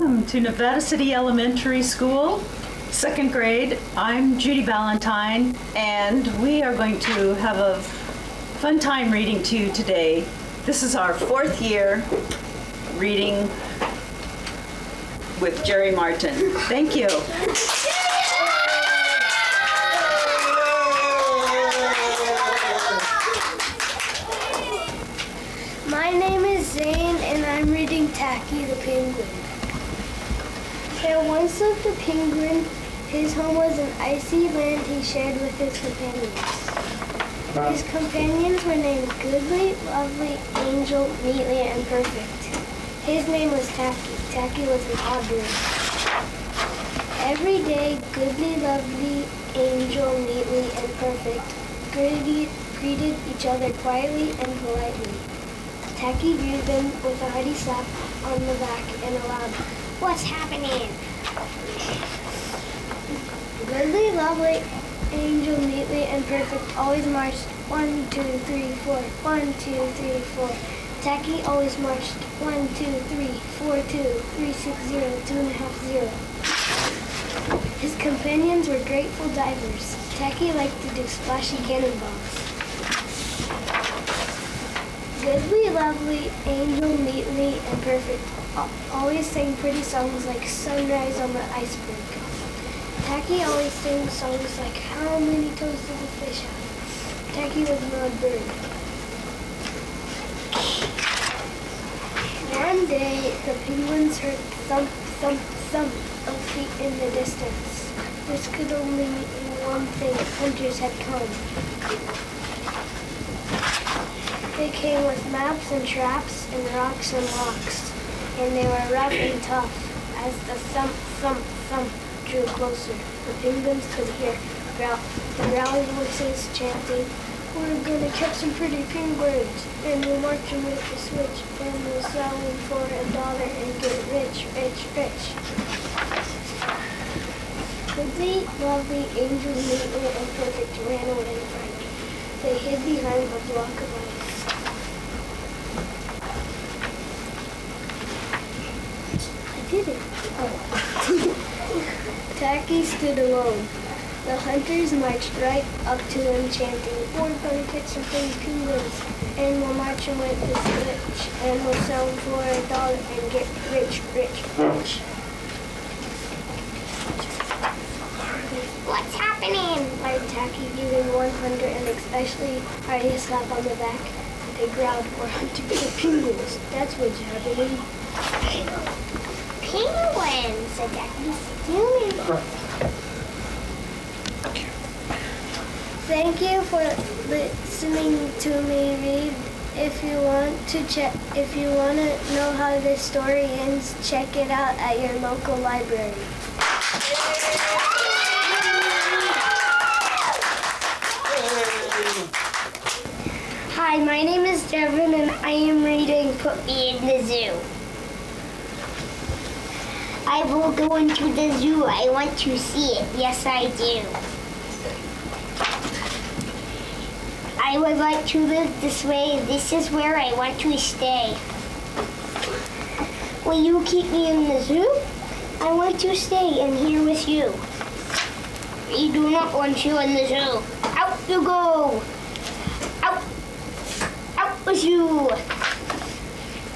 Welcome to Nevada City Elementary School, second grade. I'm Judy Ballantien, and we are going to have a fun time reading to you today. This is our fourth year reading with Jerry Martin. Thank you. My name is Zane, and I'm reading Tacky the Penguin. There once lived a penguin. His home was an icy land he shared with his companions. His companions were named Goodly, Lovely, Angel, Neatly, and Perfect. His name was Tacky. Tacky was an odd bird. Every day, Goodly, Lovely, Angel, Neatly, and Perfect greeted each other quietly and politely. Tacky greeted them with a hearty slap on the back and a loud, "What's happening?" Goodly, Lovely, Angel, Neatly, and Perfect always marched 1, 2, 3, 4, 1, 2, 3, 4. Tacky always marched 1, 2, 3, 4, 2, 3, 6, 0, 2.5, 0. His companions were grateful divers. Tacky liked to do splashy cannonballs. Goodly, Lovely, Angel, Neatly, and Perfect always sang pretty songs like Sunrise on the Iceberg. Tacky always sang songs like How Many Toes Does a Fish Have? Tacky was an odd bird. One day, the penguins heard thump, thump, thump of feet in the distance. This could only mean one thing: hunters had come. They came with maps and traps and rocks and locks, and they were rough and tough. As the thump, thump, thump drew closer, the penguins could hear the growling voices chanting, "We're gonna catch some pretty penguins, and we'll march them with the switch, and we'll sell them for $1 and get rich, rich, rich." Goodly, Lovely, Angel, Neatly, and Perfect ran away frightened. They hid behind a block of ice. Did it? Oh. Tacky stood alone. The hunters marched right up to him chanting, "We're gonna catch some pretty penguins, and we'll march them with the switch, and we'll sell them for $1 and get rich, rich, rich." "What's happening?" cried Tacky, giving one hunter an especially hearty slap on the back. They growled, "We're hunting for penguins. That's what's happening." "Penguins," said Tacky. Thank you for listening to me read. If you want to know how this story ends, check it out at your local library. Hi, my name is Devin, and I am reading Put Me in the Zoo. I will go into the zoo. I want to see it. Yes, I do. I would like to live this way. This is where I want to stay. Will you keep me in the zoo? I want to stay in here with you. We do not want you in the zoo. Out you go. Out. Out with you.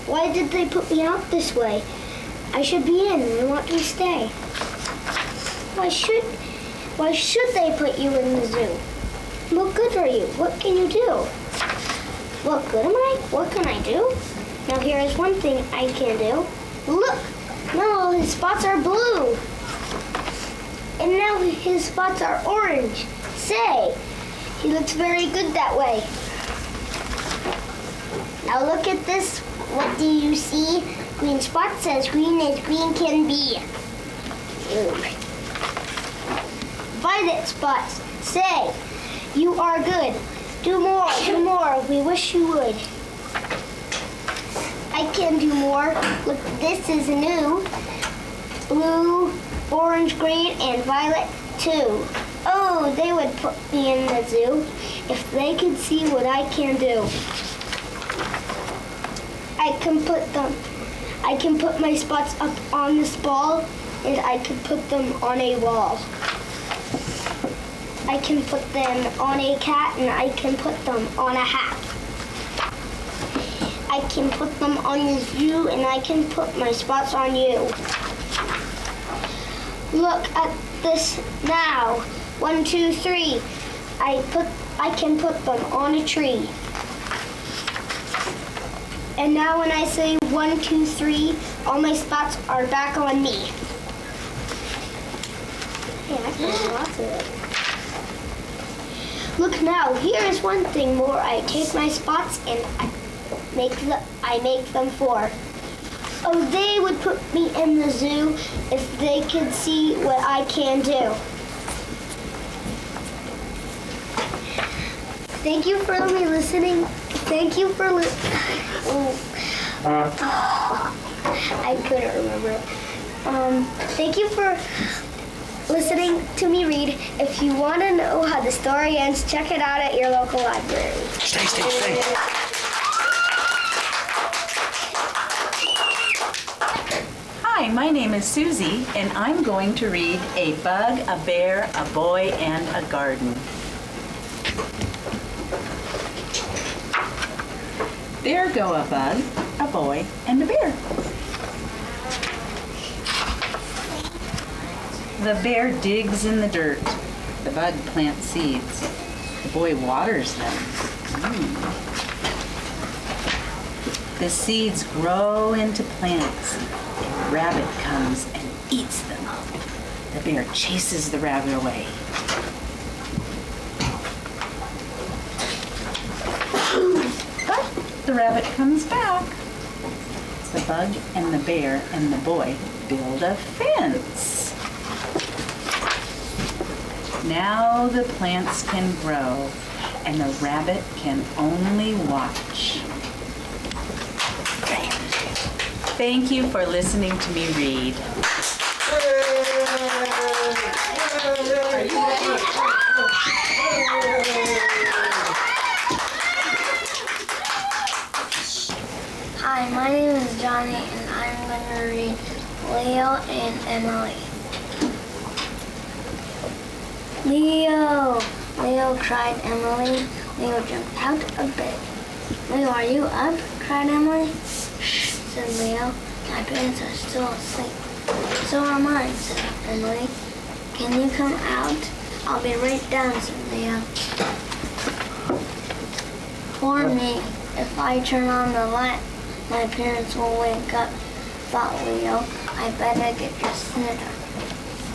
Why did they put me out this way? I should be in. I want to stay. Why should they put you in the zoo? What good are you? What can you do? What good am I? What can I do? Now here is one thing I can do. Look! Now all his spots are blue. And now his spots are orange. Say, he looks very good that way. Now look at this. What do you see? Green spot says green as green can be. Violet spots say, you are good. Do more, do more. We wish you would. I can do more. Look, this is new. Blue, orange, green, and violet too. Oh, they would put me in the zoo if they could see what I can do. I can put my spots up on this ball, and I can put them on a wall. I can put them on a cat, and I can put them on a hat. I can put them on you, and I can put my spots on you. Look at this now. 1, 2, 3. I can put them on a tree. And now when I say 1, 2, 3, all my spots are back on me. Hey, I can do lots of it. Look now, here is one thing more. I take my spots and I make them 4. Oh, they would put me in the zoo if they could see what I can do. Thank you for listening. Thank you for I couldn't remember. Thank you for listening to me read. If you want to know how the story ends, check it out at your local library. Stay. Hi, my name is Susie, and I'm going to read A Bug, a Bear, a Boy, and a Garden. There go a bug, a boy, and a bear. The bear digs in the dirt. The bug plants seeds. The boy waters them. The seeds grow into plants. A rabbit comes and eats them. The bear chases the rabbit away. The rabbit comes back. The bug and the bear and the boy build a fence. Now the plants can grow and the rabbit can only watch. Thank you for listening to me read. Hi, my name is Johnny, and I'm going to read Leo and Emily. Leo! Leo cried Emily. Leo jumped out of bed. Leo, are you up? Cried Emily. Shh, said Leo. My parents are still asleep. So am I, said Emily. Can you come out? I'll be right down, said Leo. For me, if I turn on the light, my parents will wake up, thought Leo. I better get dressed in the dark.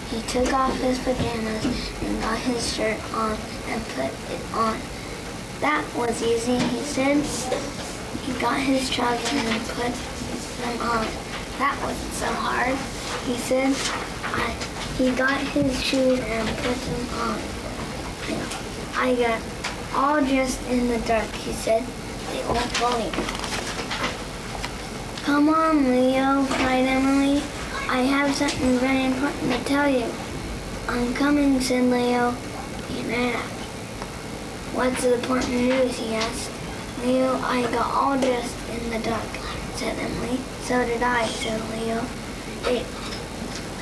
He took off his pajamas and got his shirt on and put it on. That was easy, he said. He got his trousers and put them on. That wasn't so hard, he said. He got his shoes and put them on. I got all dressed in the dark, he said. They won't believe me. Come on, Leo, cried Emily. I have something very important to tell you. I'm coming, said Leo. He ran out. What's the important news, he asked. Leo, I got all dressed in the dark, said Emily. So did I, said Leo.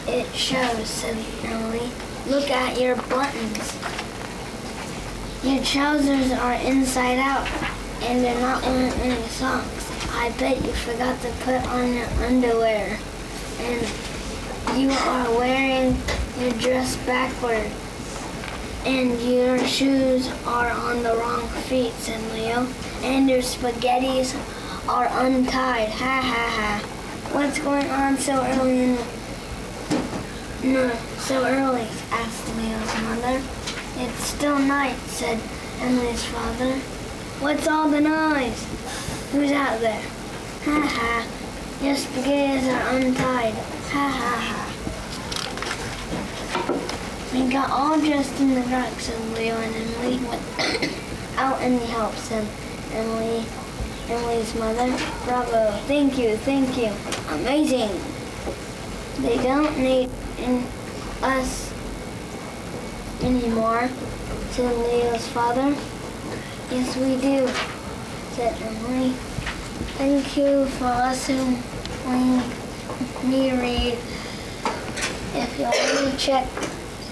It shows, said Emily. Look at your buttons. Your trousers are inside out, and they're not wearing any socks. I bet you forgot to put on your underwear. And you are wearing your dress backward. And your shoes are on the wrong feet, said Leo. And your spaghettis are untied. Ha ha ha. What's going on so early so early? Asked Leo's mother. It's still night, said Emily's father. What's all the noise? Who's out there? Ha ha. Your spaghettis are untied. Ha ha ha. We got all dressed in the dark, said Leo and Emily. Without any help, said Emily's mother. Bravo. Thank you. Amazing. They don't need us anymore, said Leo's father. Yes, we do, said Emily. Thank you for playing me read. If you want to check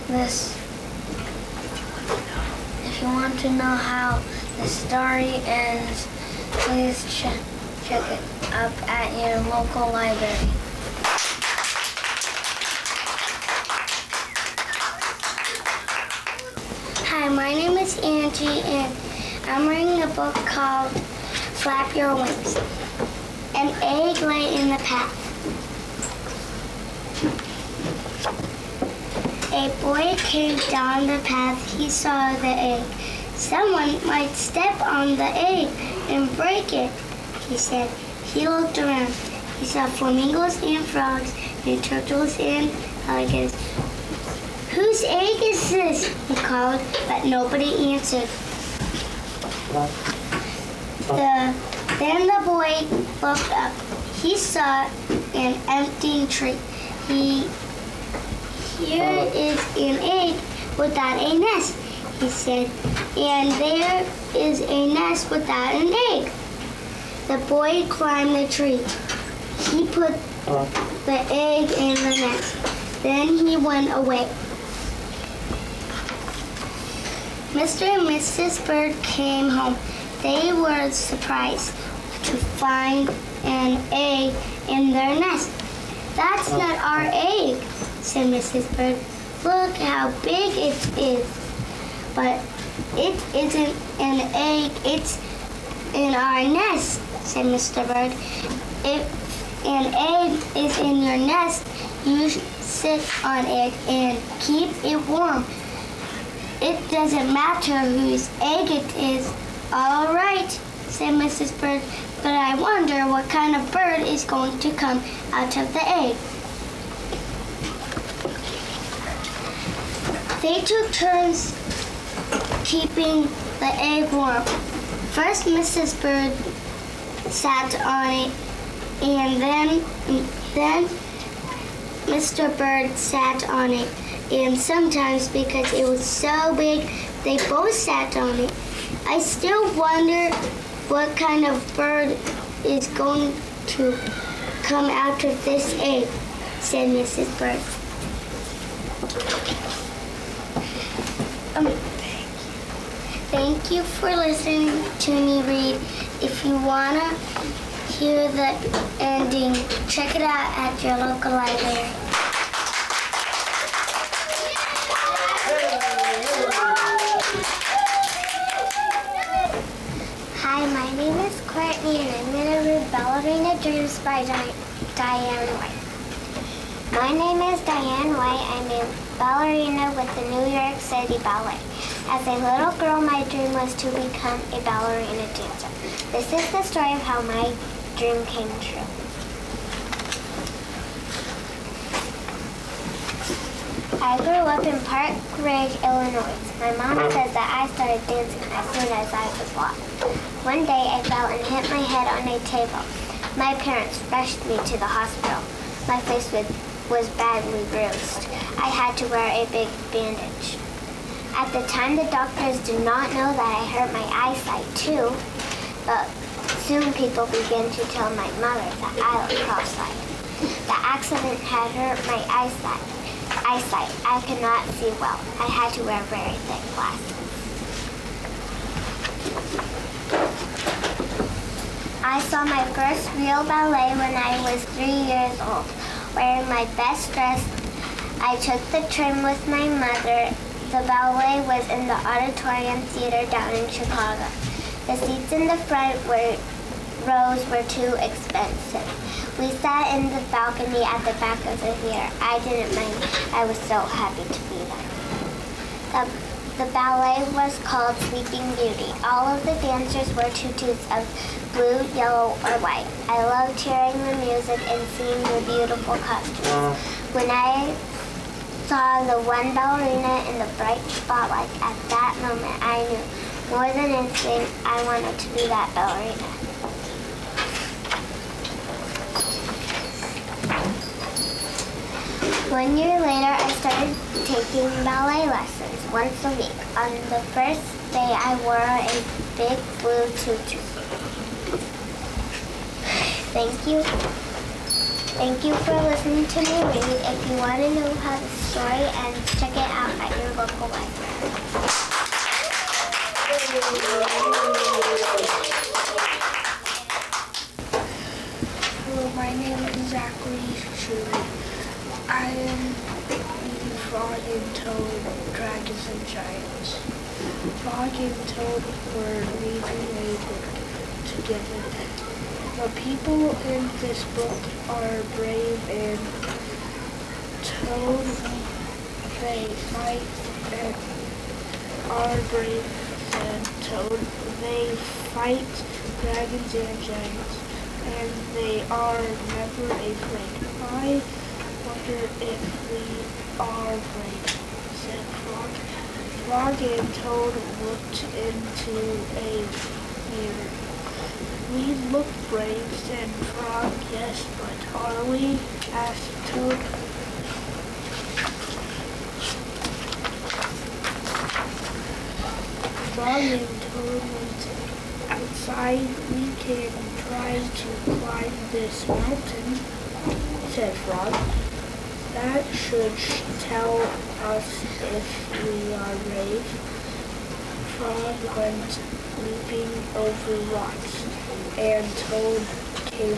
this, if you want to know how the story ends, please check it up at your local library. Hi, my name is Angie, and I'm reading a book called Flap Your Wings. An egg lay in the path. A boy came down the path. He saw the egg. Someone might step on the egg and break it, he said. He looked around. He saw flamingos and frogs and turtles and pelicans. Whose egg is this? He called, but nobody answered. Then the boy looked up. He saw an empty tree. Here is an egg without a nest, he said, and there is a nest without an egg. The boy climbed the tree. He put the egg in the nest. Then he went away. Mr. and Mrs. Bird came home. They were surprised to find an egg in their nest. That's not our egg, said Mrs. Bird. Look how big it is. But it isn't an egg, it's in our nest, said Mr. Bird. If an egg is in your nest, you sit on it and keep it warm. It doesn't matter whose egg it is. All right, said Mrs. Bird, but I wonder what kind of bird is going to come out of the egg. They took turns keeping the egg warm. First, Mrs. Bird sat on it, and then Mr. Bird sat on it. And sometimes, because it was so big, they both sat on it. I still wonder what kind of bird is going to come out of this egg, said Mrs. Bird. Thank you for listening to me read. If you want to hear the ending, check it out at your local library. Hi, my name is Courtney, and I'm going to read Ballerina Dreams by Diane White. My name is Diane White. I'm a ballerina with the New York City Ballet. As a little girl, my dream was to become a ballerina dancer. This is the story of how my dream came true. I grew up in Park Ridge, Illinois. My mom says that I started dancing as soon as I was lost. One day I fell and hit my head on a table. My parents rushed me to the hospital. My face was badly bruised. I had to wear a big bandage. At the time, the doctors did not know that I hurt my eyesight too, but soon people began to tell my mother that I looked cross-eyed. The accident had hurt my eyesight. I could not see well. I had to wear very thick glasses. I saw my first real ballet when I was 3 years old. Wearing my best dress, I took the train with my mother. The ballet was in the Auditorium Theater down in Chicago. The seats in the front rows were too expensive. We sat in the balcony at the back of the theater. I didn't mind. I was so happy to be there. The ballet was called Sleeping Beauty. All of the dancers wore tutus of blue, yellow, or white. I loved hearing the music and seeing the beautiful costumes. When I saw the one ballerina in the bright spotlight, at that moment I knew more than anything I wanted to be that ballerina. One year later, I started taking ballet lessons once a week. On the first day, I wore a big blue tutu. Thank you. Thank you for listening to me read. If you want to know how the story ends, check it out at your local library. Hello, my name is Zachary Judy. I am reading Frog and Toad, Dragons and Giants. Frog and Toad were reading a book together. The people in this book are brave and Toad, they fight and are brave and Toad. They fight dragons and giants, and they are never afraid. I wonder if we are brave, said Frog. Frog and Toad looked into a mirror. We look brave, said Frog. Yes, but are we? Asked Toad. Frog and Toad went outside. We can try to climb this mountain, said Frog. That should tell us if we are brave. Frog went leaping over rocks, and Toad came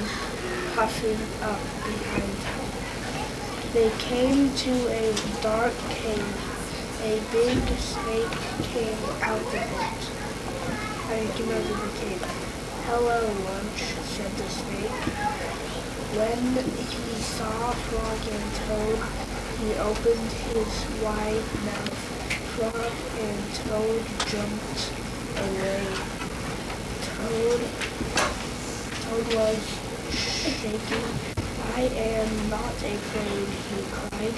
puffing up behind him. They came to a dark cave. A big snake came out of it. Came out of the cave. Hello, Lunch, said the snake. When he saw Frog and Toad, he opened his wide mouth. Frog and Toad jumped away. Toad was shaking. I am not afraid, he cried.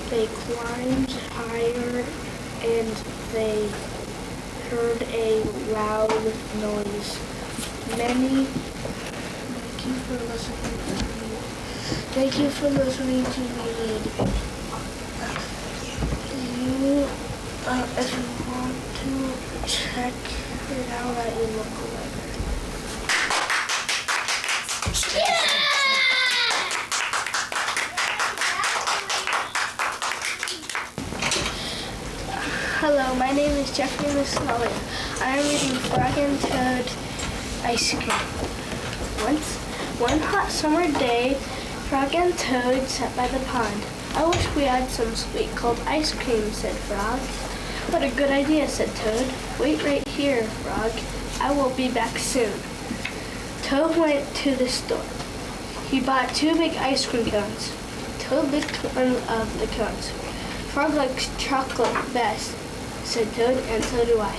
They climbed higher and they heard a loud noise. Thank you for listening to me read. If you want to check it out at your local library. Hello, my name is Jeffrey Mussolini. I am reading Frog and Toad Ice Cream. One hot summer day, Frog and Toad sat by the pond. I wish we had some sweet cold ice cream, said Frog. What a good idea, said Toad. Wait right here, Frog. I will be back soon. Toad went to the store. He bought 2 big ice cream cones. Toad licked one of the cones. Frog likes chocolate best, said Toad, and so do I.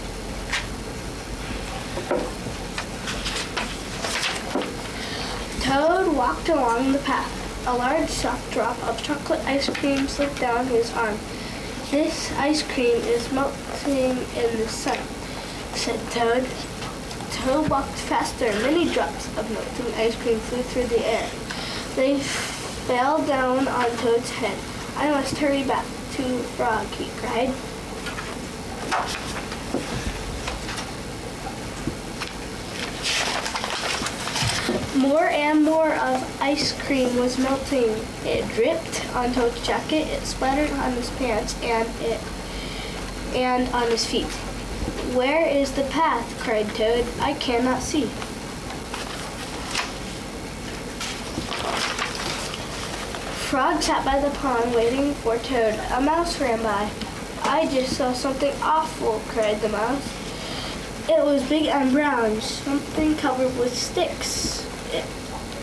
Toad walked along the path. A large soft drop of chocolate ice cream slipped down his arm. This ice cream is melting in the sun, said Toad. Toad walked faster. Many drops of melting ice cream flew through the air. They fell down on Toad's head. I must hurry back to Frog, he cried. More and more of ice cream was melting. It dripped on Toad's jacket, it splattered on his pants, and on his feet. Where is the path? Cried Toad. I cannot see. Frog sat by the pond waiting for Toad. A mouse ran by. I just saw something awful, cried the mouse. It was big and brown, something covered with sticks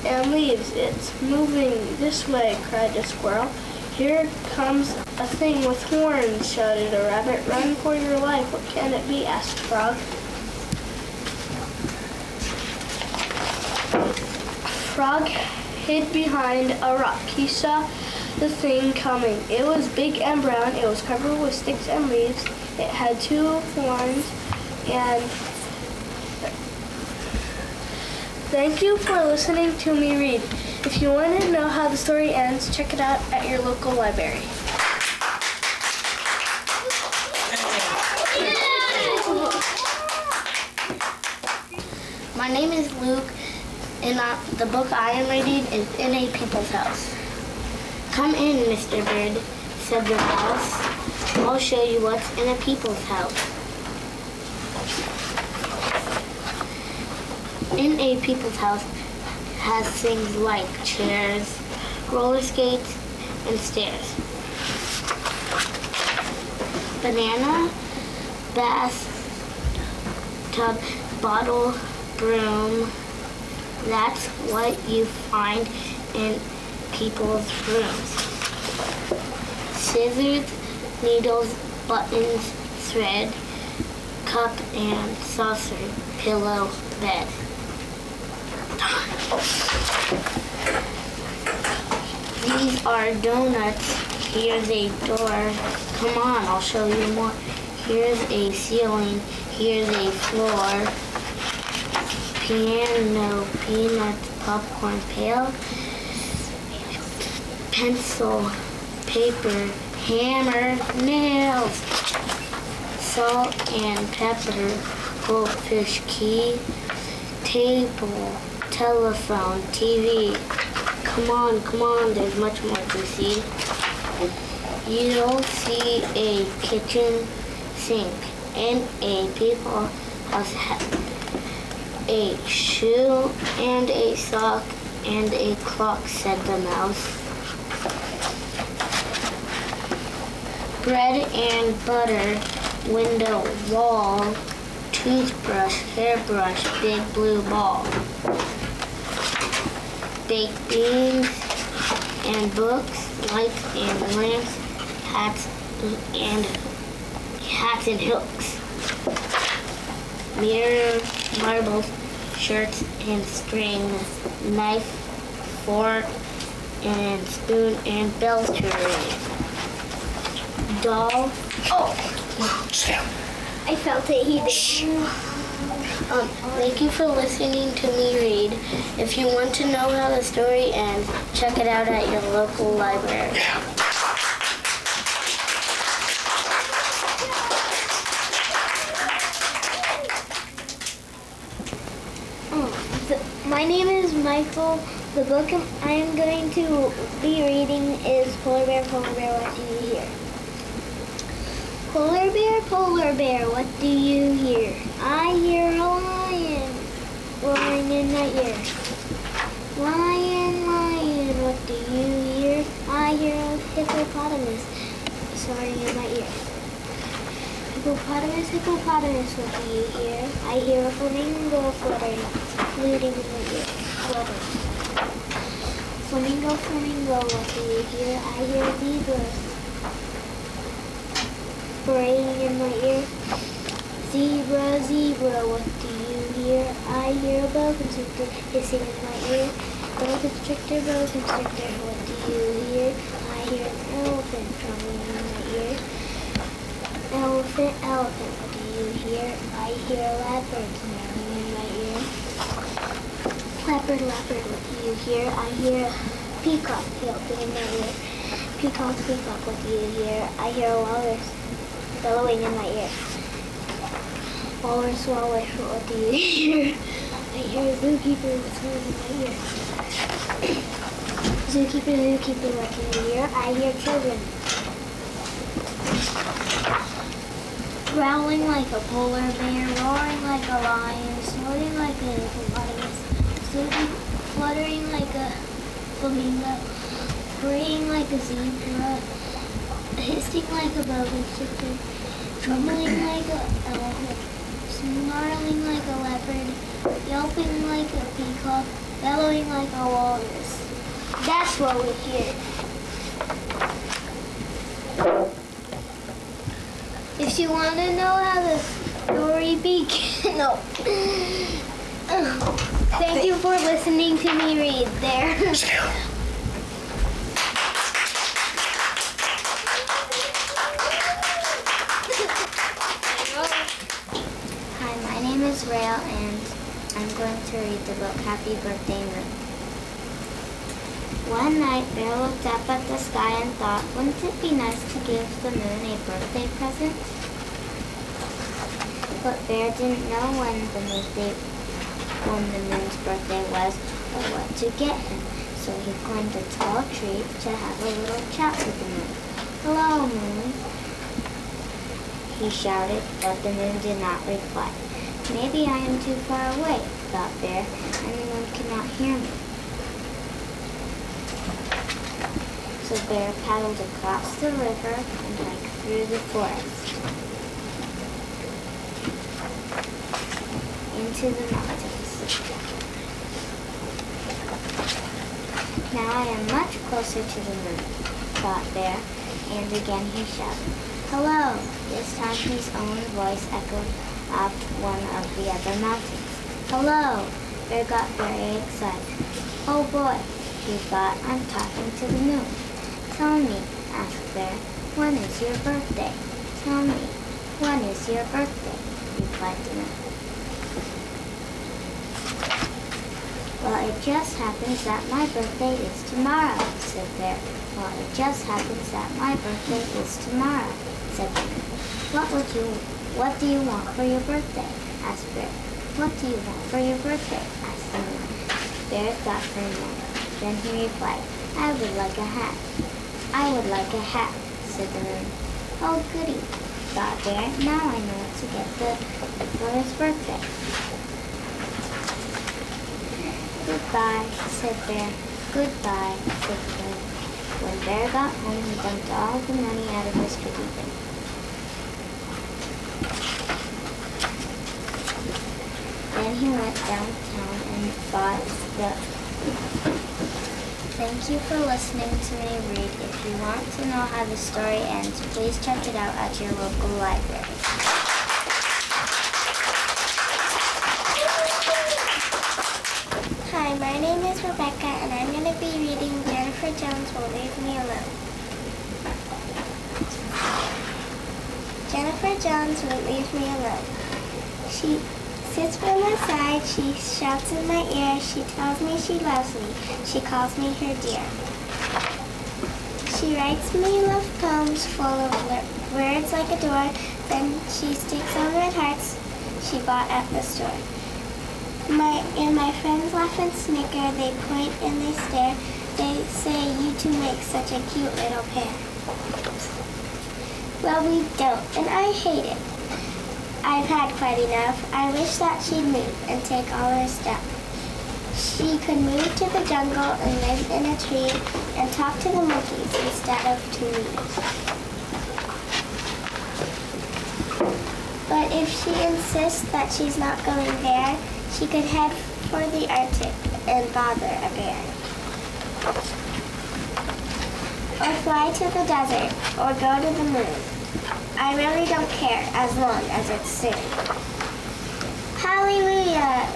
and leaves. It's moving this way, cried a squirrel. Here comes a thing with horns, shouted a rabbit. Run for your life. What can it be? Asked Frog. Frog hid behind a rock. He saw the thing coming. It was big and brown. It was covered with sticks and leaves. It had 2 horns and... Thank you for listening to me read. If you want to know how the story ends, check it out at your local library. My name is Luke, and the book I am reading is In a People's House. Come in, Mr. Bird, said the mouse. I'll show you what's in a people's house. In a people's house has things like chairs, roller skates, and stairs. Banana, bath, tub, bottle, broom. That's what you find in people's rooms. Scissors, needles, buttons, thread, cup and saucer, pillow, bed. These are donuts. Here's a door. Come on, I'll show you more. Here's a ceiling. Here's a floor. Piano, peanuts, popcorn, pail. Pencil, paper, hammer, nails. Salt and pepper, goldfish, key. Table, telephone, TV. Come on, there's much more to see. You'll see a kitchen sink and a people house, a shoe and a sock and a clock, said the mouse. Bread and butter, window, wall, toothbrush, hairbrush, big blue ball. Baked beans and books, lights and lamps, hats and hooks. Mirror, marbles, shirts and strings, knife, fork and spoon and bell to ring. Doll. Oh! I felt it. He did. Thank you for listening to me read. If you want to know how the story ends, check it out at your local library. My name is Michael. The book I am going to be reading is Polar Bear, What Do You Hear? Polar Bear, what do you hear? I hear a lion roaring in my ear. Lion, what do you hear? I hear a hippopotamus snoring in my ear. Hippopotamus, what do you hear? I hear a flamingo fluting in my ear. Flamingo, what do you hear? I hear a zebra braying in my ear. Zebra, what do you hear? I hear a boa constrictor hissing in my ear. Boa constrictor, what do you hear? I hear an elephant drumming in my ear. Elephant, what do you hear? I hear a leopard snarling in my ear. Leopard, what do you hear? I hear a peacock yelping in my ear. Peacock, what do you hear? I hear a walrus bellowing in my ear. Walrus, what do you hear? I hear a zookeeper whistling in my ear. Zookeeper, what do you hear? I hear children growling like a polar bear, roaring like a lion, snorting like a hippopotamus, fluttering like a flamingo, braying like a zebra, hissing like a boa constrictor, trembling like an elephant, snarling like a leopard, yelping like a peacock, bellowing like a walrus. That's what we hear. If you want to know how the story began, no. Thank you for listening to me read there. Hi, my name is Rael, and I'm going to read the book Happy Birthday Moon. One night, Rael looked up at the sky and thought, wouldn't it be nice to give the moon a birthday present? But Bear didn't know when the when the moon's birthday was or what to get him. So he climbed a tall tree to have a little chat with the moon. "Hello, moon," he shouted, but the moon did not reply. "Maybe I am too far away," thought Bear, "and the moon cannot hear me." So Bear paddled across the river and hiked through the forest into the mountains. "Now I am much closer to the moon," thought Bear, and again he shouted, "Hello!" This time his own voice echoed up one of the other mountains. "Hello!" Bear got very excited. "Oh boy," he thought, "I'm talking to the moon." "Tell me," asked Bear, "when is your birthday?" "Tell me, when is your birthday?" replied the moon. "Well, it just happens that my birthday is tomorrow," said Bear. "Well, it just happens that my birthday is tomorrow," said the moon. What do you want for your birthday?" asked Bear. "What do you want for your birthday?" asked the moon. Bear thought for a moment. Then he replied, "I would like a hat." "I would like a hat," said the moon. "Oh, goody," thought Bear. "Now I know what to get for his birthday." "Goodbye," said Bear. "Goodbye," said the moon. When Bear got home, he dumped all the money out of his piggy bank. Then he went downtown and bought stuff. Thank you for listening to me read. If you want to know how the story ends, please check it out at your local library. Hi, my name is Rebecca, and I'm going to be reading Jennifer Jones Will Leave Me Alone. Jennifer Jones won't leave me alone. She sits by my side, she shouts in my ear, she tells me she loves me, she calls me her dear. She writes me love poems full of words like a door, then she sticks on red hearts she bought at the store. My friends laugh and snicker, they point and they stare, they say you two make such a cute little pair. Well, we don't, and I hate it. I've had quite enough. I wish that she'd move and take all her stuff. She could move to the jungle and live in a tree and talk to the monkeys instead of to me. But if she insists that she's not going there, she could head for the Arctic and bother a bear. Or fly to the desert, or go to the moon. I really don't care as long as it's soon. Hallelujah!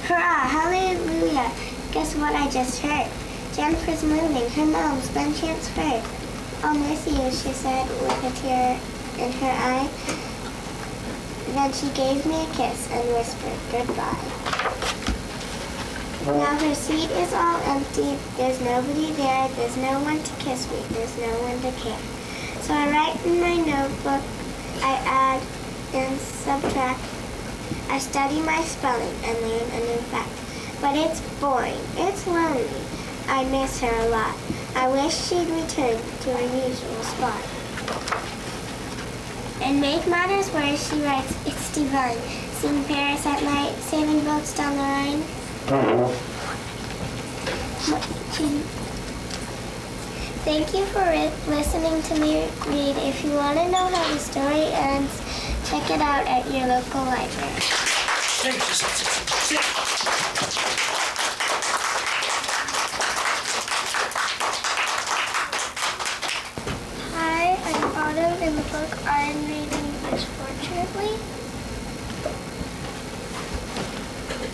Hurrah! Hallelujah! Guess what I just heard? Jennifer's moving. Her mom's been transferred. I'll miss you, she said with a tear in her eye. Then she gave me a kiss and whispered goodbye. Now her seat is all empty. There's nobody there. There's no one to kiss me. There's no one to care. So I write in my notebook, I add and subtract, I study my spelling and learn a new fact. But it's boring, it's lonely, I miss her a lot. I wish she'd return to her usual spot. And make matters worse, she writes, it's divine, seeing Paris at night, sailing boats down the Rhine. Thank you for listening to me read. If you want to know how the story ends, check it out at your local library. Hi, I'm Autumn. In the book I'm reading is Fortunately.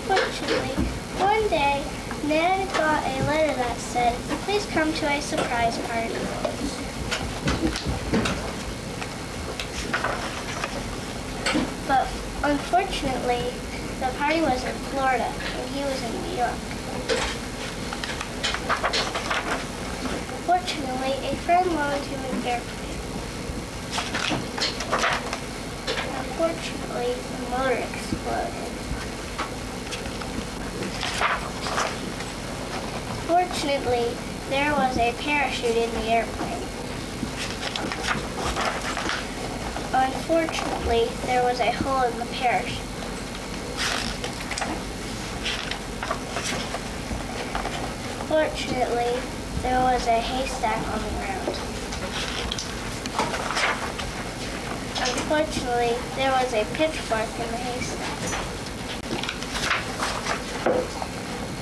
Fortunately, one day, Ned got a letter that said, please come to a surprise party. But unfortunately, the party was in Florida and he was in New York. Fortunately, a friend loaned him an airplane. Unfortunately, the motor exploded. Unfortunately, there was a parachute in the airplane. Unfortunately, there was a hole in the parachute. Fortunately, there was a haystack on the ground. Unfortunately, there was a pitchfork in the haystack.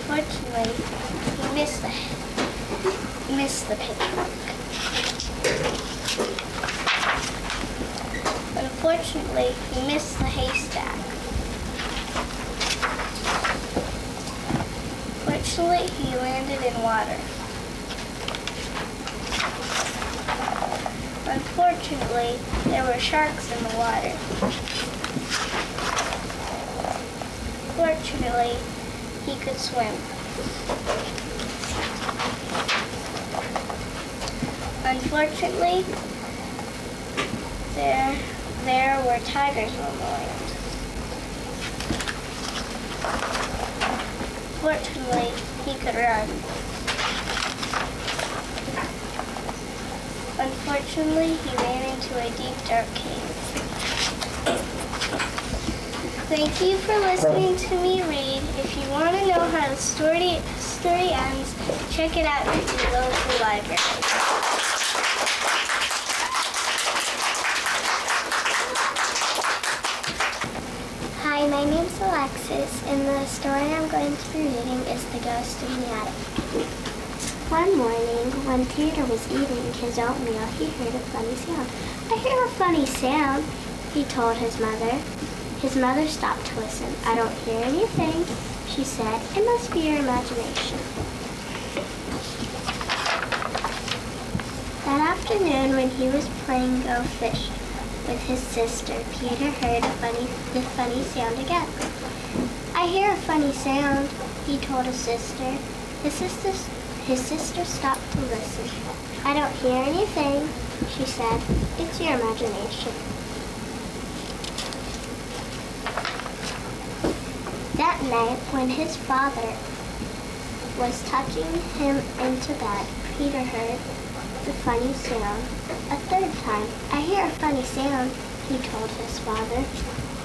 Fortunately, he missed the pitchfork. Unfortunately, he missed the haystack. Fortunately, he landed in water. Unfortunately, there were sharks in the water. Fortunately, he could swim. Unfortunately, there were tigers on the land. Fortunately, he could run. Unfortunately, he ran into a deep, dark cave. Thank you for listening to me read. If you want to know how the story ends, check it out at your local library. Hi, my name's Alexis, and the story I'm going to be reading is The Ghost in the Attic. One morning, when Peter was eating his oatmeal, he heard a funny sound. I hear a funny sound, he told his mother. His mother stopped to listen. I don't hear anything, she said. It must be your imagination. That afternoon, when he was playing Go Fish with his sister, Peter heard the funny sound again. I hear a funny sound, he told his sister. His sister stopped to listen. I don't hear anything, she said. It's your imagination. That night, when his father was tucking him into bed, Peter heard the funny sound a third time. I hear a funny sound, he told his father.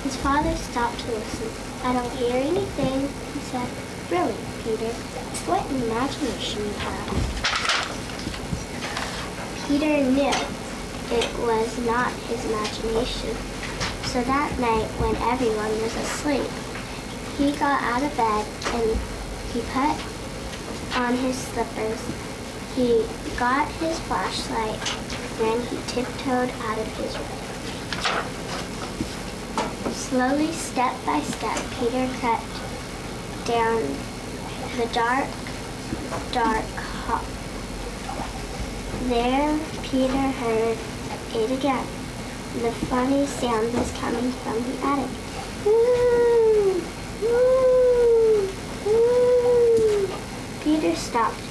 His father stopped to listen. I don't hear anything, he said. Really, Peter, what imagination you have. Peter knew it was not his imagination. So that night, when everyone was asleep, he got out of bed and he put on his slippers. He got his flashlight, then he tiptoed out of his room. Slowly, step by step, Peter crept down the dark hall. There, Peter heard it again. The funny sound was coming from the attic. Woo! Woo! Woo! Peter stopped.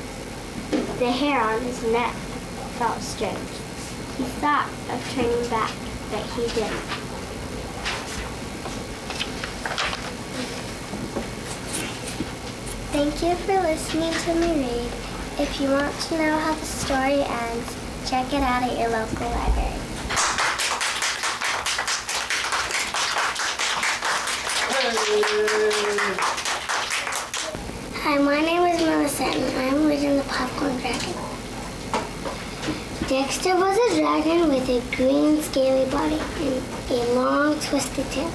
The hair on his neck felt strange. He thought of turning back, but he didn't. Thank you for listening to me read. If you want to know how the story ends, check it out at your local library. Hi, my name is Melissa, and I'm reading The Popcorn Dragon. Dexter was a dragon with a green scaly body and a long twisted tail.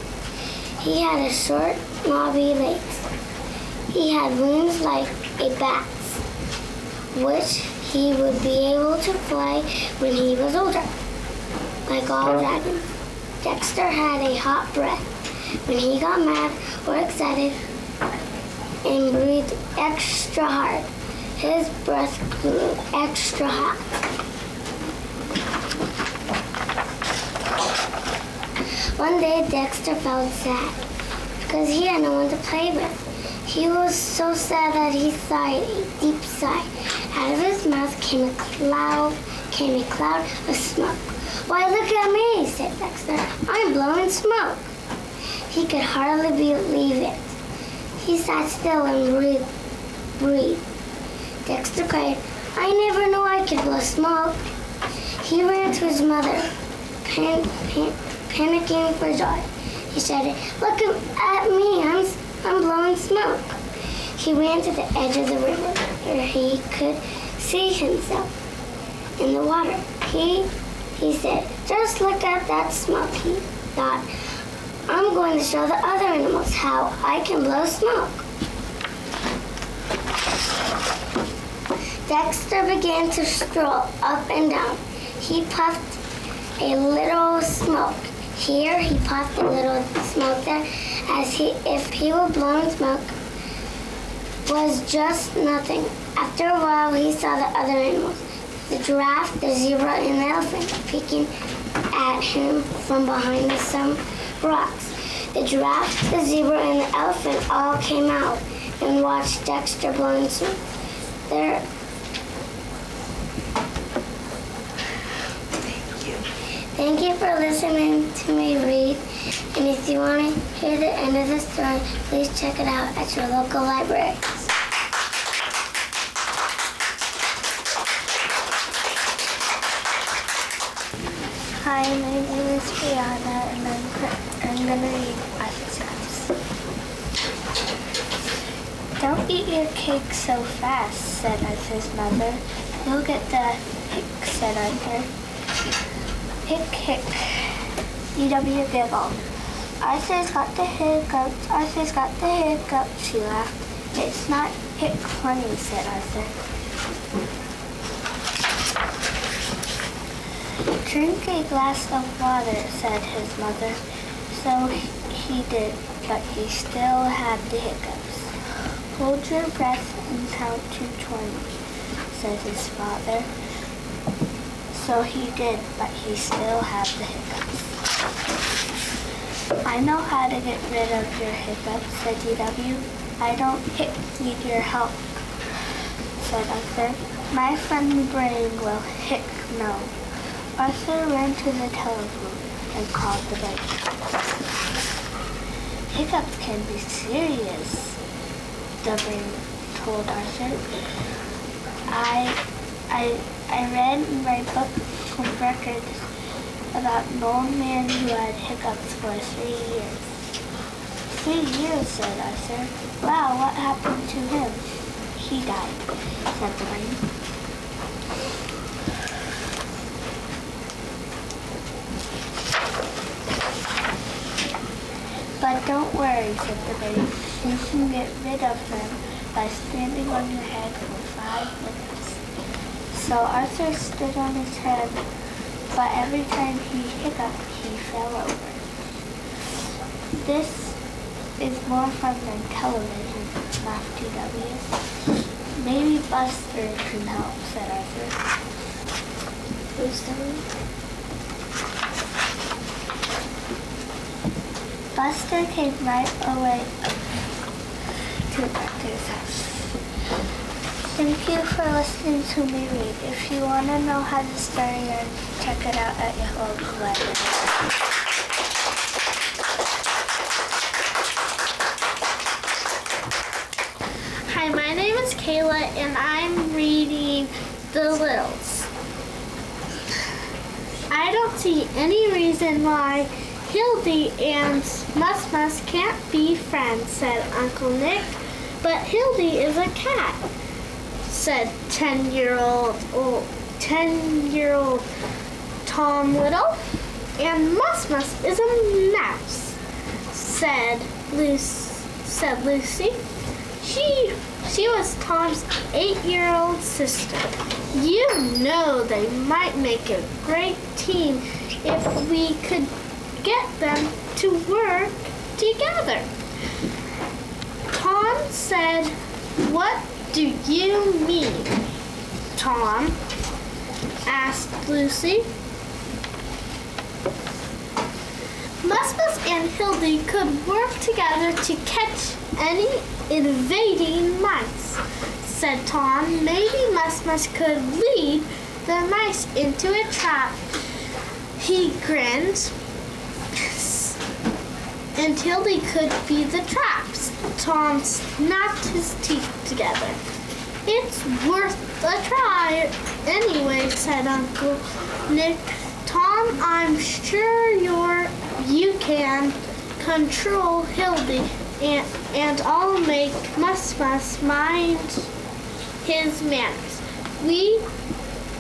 He had a short, knobby legs. He had wings like a bat's, which he would be able to fly when he was older. Like all dragons, Dexter had a hot breath. When he got mad or excited and breathed extra hard, his breath grew extra hot. One day, Dexter felt sad because he had no one to play with. He was so sad that he sighed a deep sigh. Out of his mouth came a cloud of smoke. Why, look at me, said Dexter. I'm blowing smoke. He could hardly believe it. He sat still and breathed. Dexter cried, I never knew I could blow smoke. He ran to his mother, panicking for joy. He shouted, look at me, I'm blowing smoke. He ran to the edge of the river where he could see himself in the water. He said, just look at that smoke, he thought. I'm going to show the other animals how I can blow smoke. Dexter began to stroll up and down. He puffed a little smoke here, he puffed a little smoke there, as if he were blowing smoke was just nothing. After a while, he saw the other animals, the giraffe, the zebra, and the elephant, peeking at him from behind some rocks. The giraffe, the zebra, and the elephant all came out and watched Dexter blowing smoke. Thank you for listening to me read. And if you want to hear the end of the story, please check it out at your local library. Hi, my name is Brianna, and I'm going to read Arthur's House. Don't eat your cake so fast, said Arthur's mother. You'll get the hick, said Arthur. Hick, hick. E.W. giggled. Arthur's got the hiccups, Arthur's got the hiccups, she laughed. It's not hick funny, said Arthur. Drink a glass of water, said his mother. So he did, but he still had the hiccups. Hold your breath and count to 20, said his father. So he did, but he still had the hiccups. I know how to get rid of your hiccups, said D.W. I don't need your help, said Arthur. My friendly brain will no. Arthur ran to the telephone and called the bank. Hiccups can be serious, the brain told Arthur. I read in my book of records about an old man who had hiccups for 3 years. 3 years, said Arthur. Wow, what happened to him? He died, said the brain. But don't worry, said the brain. You can get rid of them by standing on your head for 5 minutes. So Arthur stood on his head, but every time he hiccuped, he fell over. This is more fun than television, laughed D.W. Maybe Buster can help, said Arthur. Buster came right away to Arthur's house. Thank you for listening to me read. If you want to know how the story ends, check it out at your local library. Hi, my name is Kayla, and I'm reading The Littles. I don't see any reason why Hildy and Mus can't be friends, said Uncle Nick. But Hildy is a cat, said 10-year-old Tom Little. And Mus is a mouse, said Lucy. She was Tom's 8-year-old sister. You know they might make a great team if we could get them to work together. Tom said, what do you mean, Tom? Asked Lucy. Mus and Hildy could work together to catch any invading mice, said Tom. Maybe Mus could lead the mice into a trap. He grinned. And Hildy could be the traps. Tom snapped his teeth together. It's worth a try anyway, said Uncle Nick. Tom, I'm sure you can control Hildy, and I'll make Mus mind his manners. We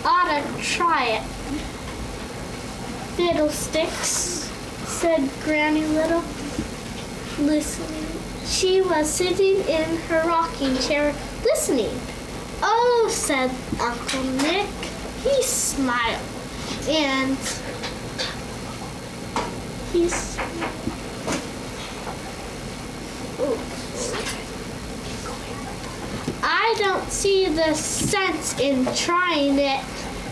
ought to try it. Fiddlesticks, said Granny Little, listening. She was sitting in her rocking chair, listening. Oh, said Uncle Nick. He smiled, and I don't see the sense in trying it,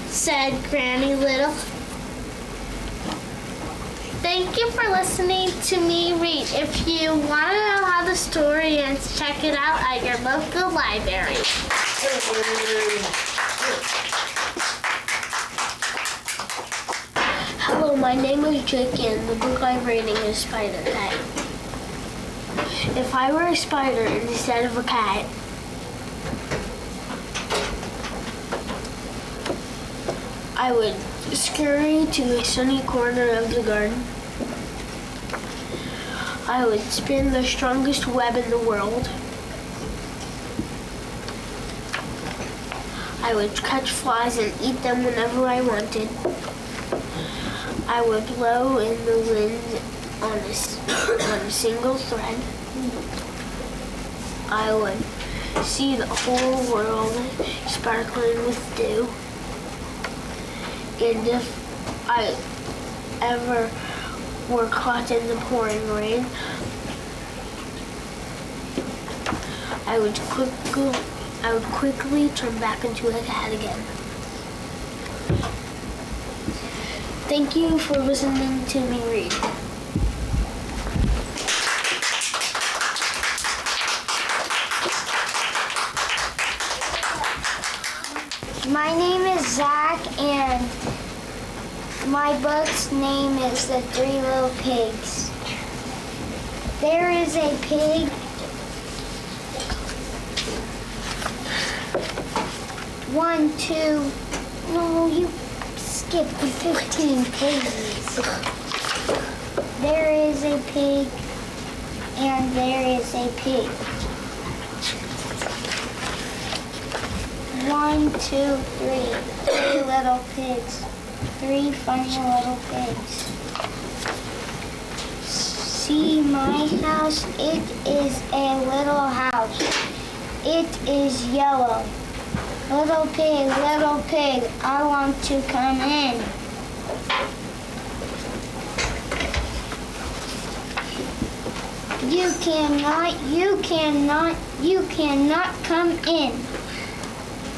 said Granny Little. Thank you for listening to me read. If you want to know how the story ends, check it out at your local library. Hello, my name is Jake, and the book I'm reading is Spider Cat. If I were a spider instead of a cat, I would scurry to a sunny corner of the garden. I would spin the strongest web in the world. I would catch flies and eat them whenever I wanted. I would blow in the wind on a single thread. I would see the whole world sparkling with dew. And if I ever were caught in the pouring rain, I would quickly turn back into a cat again. Thank you for listening to me read. My name is Zach, and my book's name is The Three Little Pigs. There is a pig. One, two, no, you skipped 15 pages. There is a pig, and there is a pig. 1, 2, 3, 3 little pigs. 3 funny little pigs. See my house? It is a little house. It is yellow. Little pig, I want to come in. You cannot come in.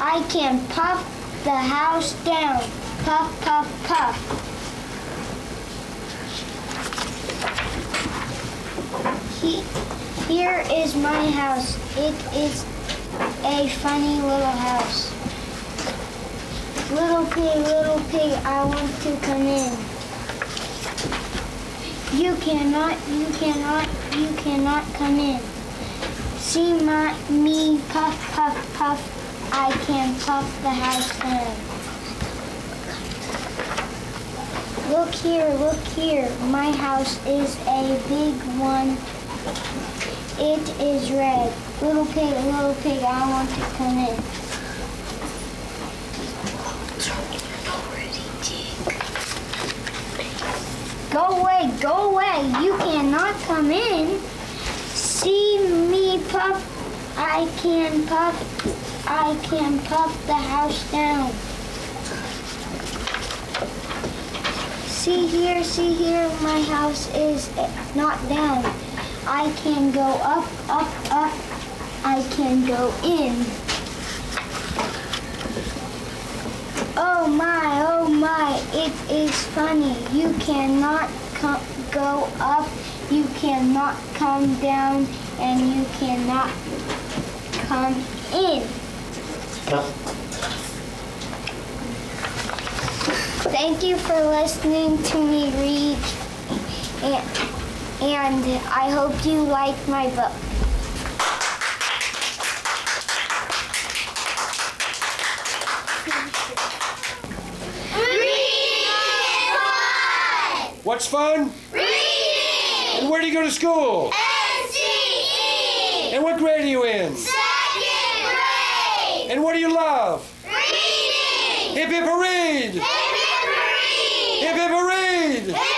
I can puff the house down. Puff, puff, puff. Here is my house. It is a funny little house. Little pig, I want to come in. You cannot come in. See me puff, puff, puff. I can puff the house down. Look here. My house is a big one. It is red. Little pig, I want to come in. Go away. You cannot come in. See me puff. I can puff the house down. See here, my house is not down. I can go up. I can go in. Oh my, it is funny. You cannot go up, you cannot come down, and you cannot come in. Thank you for listening to me read, and I hope you like my book. What's fun? Reading! And where do you go to school? Citey! And what grade are you in? 2nd grade! And what do you love? Reading! Hip hip hooray! Hip hip hooray! Hip hip hooray! Hip